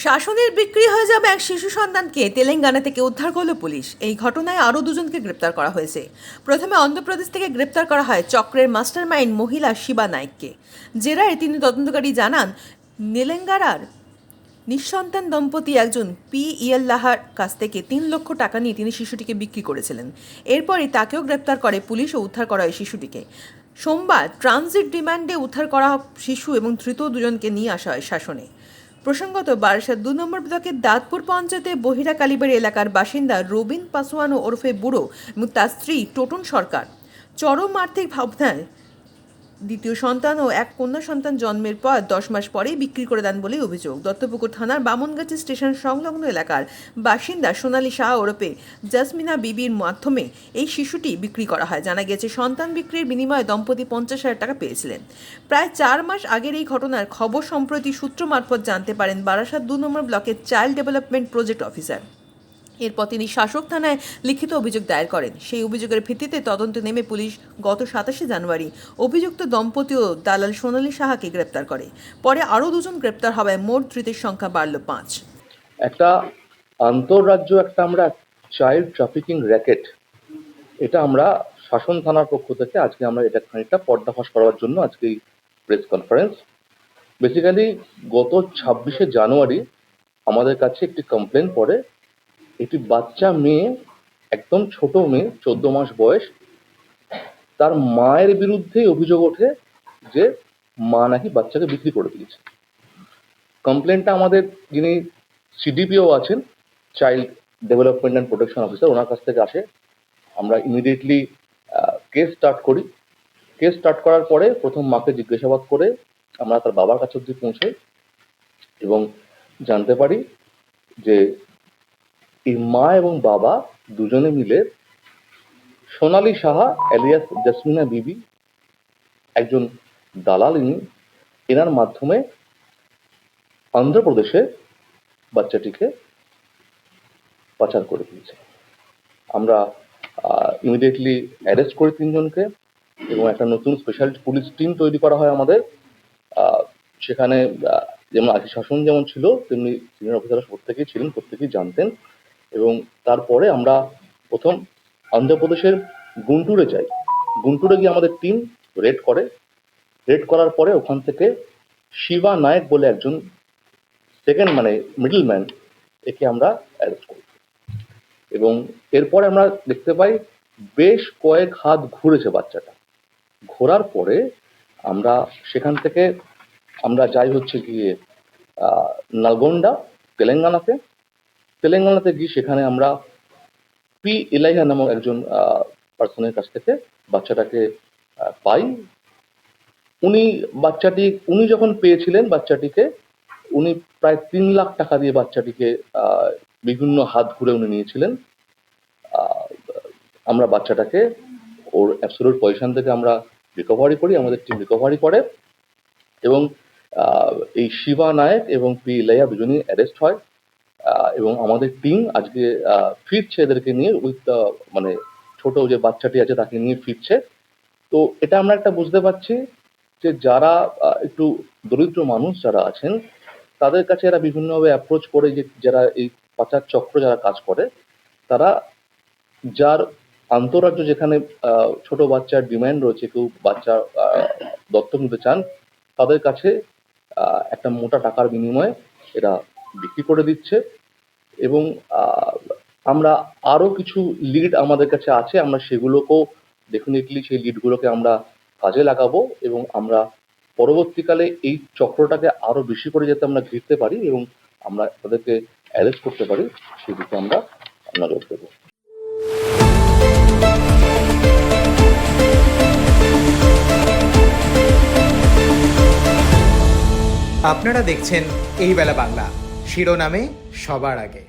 শাসনের বিক্রি হয়ে যাবে এক শিশু সন্তানকে তেলেঙ্গানা থেকে উদ্ধার করল পুলিশ। এই ঘটনায় আরও দুজনকে গ্রেপ্তার করা হয়েছে। প্রথমে অন্ধ্রপ্রদেশ থেকে গ্রেপ্তার করা হয় চক্রের মাস্টারমাইন্ড মহিলা শিবা নায়েককে। জেরায় তিনি তদন্তকারী জানান, তেলেঙ্গানার নিঃসন্তান দম্পতি একজন পিইএল্লাহার কাছ থেকে ৩ লক্ষ টাকা নিয়ে তিনি শিশুটিকে বিক্রি করেছিলেন। এরপরই তাকেও গ্রেপ্তার করে পুলিশ ও উদ্ধার করা হয় শিশুটিকে। সোমবার ট্রানজিট রিমান্ডে উদ্ধার করা শিশু এবং ধৃত দুজনকে নিয়ে আসা হয় শাসনে। প্রসঙ্গত, বারাসাত ২ নম্বর ব্লকের দাঁতপুর পঞ্চায়েতের বহিরা কালীবাড়ি এলাকার বাসিন্দা রবিন পাসওয়ান ওরফে বুড়ো এবং তার স্ত্রী টোটন সরকার চরম আর্থিক ভাবনায় দ্বিতীয় সন্তান ও এক কন্যা সন্তান জন্মের পর ১০ মাস পরেই বিক্রি করে দেন বলেই অভিযোগ। দত্তপুকুর থানার বামনগাছি স্টেশন সংলগ্ন এলাকার বাসিন্দা সোনালী শাহ ওরফে জাসমিনা বিবির মাধ্যমে এই শিশুটি বিক্রি করা হয়। জানা গেছে, সন্তান বিক্রির বিনিময়ে দম্পতি ৫০,০০০ টাকা পেয়েছিলেন। প্রায় ৪ মাস আগের এই ঘটনার খবর সম্প্রতি সূত্র মারফত জানতে পারেন বারাসাত ২ নম্বর ব্লকের চাইল্ড ডেভেলপমেন্ট প্রজেক্ট অফিসার। এরপর তিনি শাসক থানায় লিখিত অভিযোগ দায়ের করেন। সেই অভিযোগের ভিত্তিতে তদন্তে নেমে পুলিশ গত ২৭শে জানুয়ারি অভিযুক্ত দম্পতি ও দালাল সোনালী সাহাকে গ্রেপ্তার করে। পরে আরও দুজন গ্রেপ্তার হওয়ায় মোট ধৃতের সংখ্যা বাড়ল ৫। একটা আন্তঃরাজ্য আমরা চাইল্ড ট্রাফিকিং র্যাকেট, এটা আমরা শাসন থানার পক্ষ থেকে আজকে আমরা এটা খানিকটা পর্দাফাশ করার জন্য আজকে এই প্রেস কনফারেন্স। বেসিক্যালি গত ২৬শে জানুয়ারি আমাদের কাছে একটি কমপ্লেন পড়ে। একটি বাচ্চা মেয়ে, একদম ছোট মেয়ে, ১৪ মাস বয়স, তার মায়ের বিরুদ্ধেই অভিযোগ ওঠে যে মা নাকি বাচ্চাকে বিক্রি করে দিয়েছে। কমপ্লেনটা আমাদের যিনি সিডিপিও আছেন, child development and protection officer, ওনার কাছ থেকে আসে। আমরা ইমিডিয়েটলি কেস স্টার্ট করি। কেস স্টার্ট করার পরে প্রথম মাকে জিজ্ঞাসাবাদ করে আমরা তার বাবার কাছে অব্দি পৌঁছাই এবং জানতে পারি যে এই মা এবং বাবা দুজনে মিলে সোনালী সাহা এলিয়াস জাসমিনা বিবি, একজন দালাল, এনার মাধ্যমে অন্ধ্রপ্রদেশে বাচ্চাটিকে পাচার করে দিয়েছে। আমরা ইমিডিয়েটলি অ্যারেস্ট করি ৩ জনকে এবং একটা নতুন স্পেশাল পুলিশ টিম তৈরি করা হয় আমাদের। সেখানে যেমন আগে শাসন যেমন ছিল, তেমনি সিনিয়র অফিসাররা প্রত্যেকেই ছিলেন, প্রত্যেকেই জানতেন। এবং তারপরে আমরা প্রথম অন্ধ্রপ্রদেশের গুন্টুরে যাই। গুন্টুরে গিয়ে আমাদের টিম রেড করে। রেড করার পরে ওখান থেকে শিবা নায়েক বলে একজন সেকেন্ড মিডল ম্যান, একে আমরা অ্যারেস্ট করি। এবং এরপরে আমরা দেখতে পাই বেশ কয়েক হাত ঘুরেছে বাচ্চাটা। ঘোরার পরে আমরা সেখান থেকে আমরা যাই হচ্ছে গিয়ে নালগোন্ডা, তেলেঙ্গানাতে গিয়ে সেখানে আমরা পি ইলাইহা নামক একজন পার্সনের কাছ থেকে বাচ্চাটাকে পাই। উনি যখন পেয়েছিলেন বাচ্চাটিকে, উনি প্রায় ৩ লাখ টাকা দিয়ে বাচ্চাটিকে বিভিন্ন হাত ঘুরে উনি নিয়েছিলেন। আমরা বাচ্চাটাকে ওর অ্যাবসলিউট পজিশন থেকে আমরা রিকভারি করি, আমাদের টিম রিকভারি করে এবং এই শিবা নায়েক এবং পি ইলাইহা দুজনেই অ্যারেস্ট হয়। এবং আমাদের টিম আজকে ফিরছে এদেরকে নিয়ে, উইথ ছোট যে বাচ্চাটি আছে তাকে নিয়ে ফিরছে। তো এটা আমরা একটা বুঝতে পারছি যে যারা একটু দরিদ্র মানুষ যারা আছেন, তাদের কাছে এরা বিভিন্নভাবে অ্যাপ্রোচ করে, যে যারা এই পাচার চক্র যারা কাজ করে, তারা যার আন্তঃরাজ্য যেখানে ছোট বাচ্চার ডিমান্ড রয়েছে, কেউ বাচ্চা দত্তক নিতে চান, তাদের কাছে একটা মোটা টাকার বিনিময়ে এরা বিক্রি করে দিচ্ছে। এবং আমরা আরো কিছু লিড আমাদের কাছে আছে, আমরা সেগুলোকেও ডেফিনেটলি সেই লিডগুলোকে আমরা কাজে লাগাবো এবং আমরা পরবর্তীকালে এই চক্রটাকে আরো বেশি করে যাতে আমরা ঘিরতে পারি এবং আমরা তাদেরকে অ্যারেস্ট করতে পারি, সেদিকে আমরা নজর দেবো। আপনারা দেখছেন এই বেলা বাংলা, শিরোনামে সবার আগে।